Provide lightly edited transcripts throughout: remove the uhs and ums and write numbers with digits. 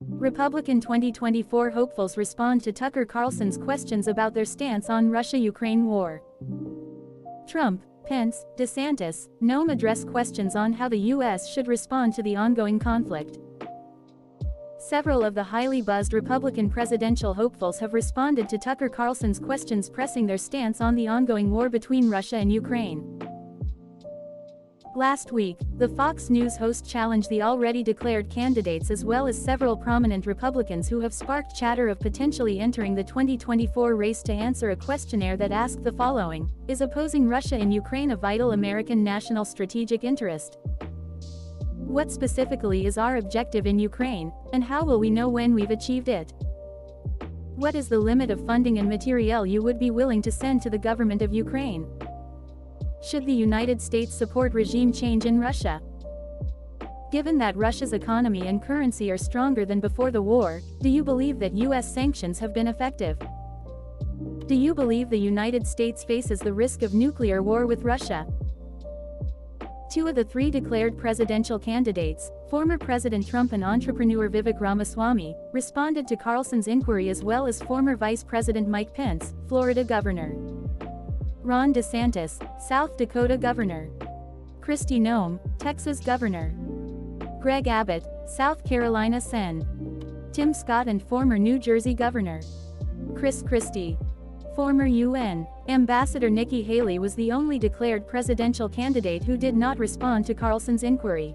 Republican 2024 hopefuls respond to Tucker Carlson's questions about their stance on Russia-Ukraine war. Trump, Pence, DeSantis, Noem address questions on how the U.S. should respond to the ongoing conflict. Several of the highly buzzed Republican presidential hopefuls have responded to Tucker Carlson's questions pressing their stance on the ongoing war between Russia and Ukraine. Last week, the Fox News host challenged the already declared candidates as well as several prominent Republicans who have sparked chatter of potentially entering the 2024 race to answer a questionnaire that asked the following: Is opposing Russia in Ukraine a vital American national strategic interest? What specifically is our objective in Ukraine, and how will we know when we've achieved it? What is the limit of funding and materiel you would be willing to send to the government of Ukraine? Should the United States support regime change in Russia? Given that Russia's economy and currency are stronger than before the war, do you believe that U.S. sanctions have been effective? Do you believe the United States faces the risk of nuclear war with Russia? Two of the three declared presidential candidates, former President Trump and entrepreneur Vivek Ramaswamy, responded to Carlson's inquiry, as well as former Vice President Mike Pence, Florida Governor; Ron DeSantis, South Dakota Governor; Kristi Noem, Texas Governor; Greg Abbott, South Carolina Sen.; Tim Scott and former New Jersey Governor; Chris Christie. Former UN Ambassador Nikki Haley was the only declared presidential candidate who did not respond to Carlson's inquiry.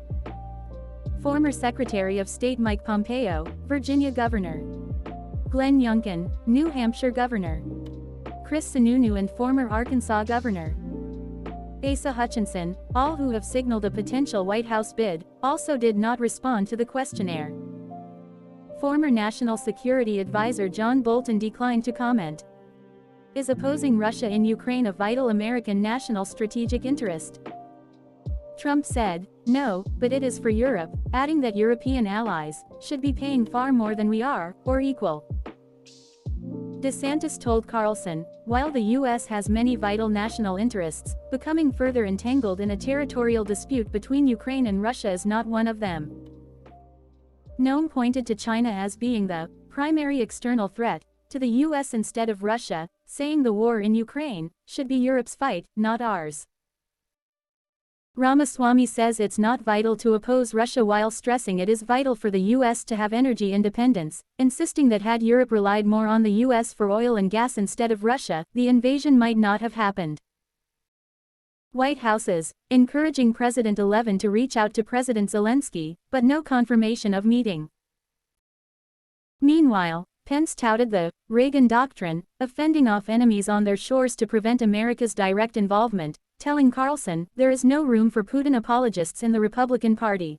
Former Secretary of State Mike Pompeo, Virginia Governor; Glenn Youngkin, New Hampshire Governor; Chris Sununu and former Arkansas Governor; Asa Hutchinson, all who have signaled a potential White House bid, also did not respond to the questionnaire. Former National Security Advisor John Bolton declined to comment. Is opposing Russia in Ukraine a vital American national strategic interest? Trump said, no, but it is for Europe, adding that European allies should be paying far more than we are, or equal. DeSantis told Carlson, while the U.S. has many vital national interests, becoming further entangled in a territorial dispute between Ukraine and Russia is not one of them. Noem pointed to China as being the primary external threat to the U.S. instead of Russia, saying the war in Ukraine should be Europe's fight, not ours. Ramaswamy says it's not vital to oppose Russia while stressing it is vital for the U.S. to have energy independence, insisting that had Europe relied more on the U.S. for oil and gas instead of Russia, the invasion might not have happened. White Houses, encouraging President-elect to reach out to President Zelensky, but no confirmation of meeting. Meanwhile, Pence touted the Reagan doctrine of fending off enemies on their shores to prevent America's direct involvement, telling Carlson, there is no room for Putin apologists in the Republican Party.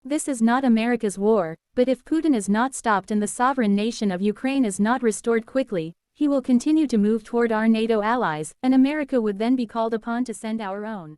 This is not America's war, but if Putin is not stopped and the sovereign nation of Ukraine is not restored quickly, he will continue to move toward our NATO allies, and America would then be called upon to send our own.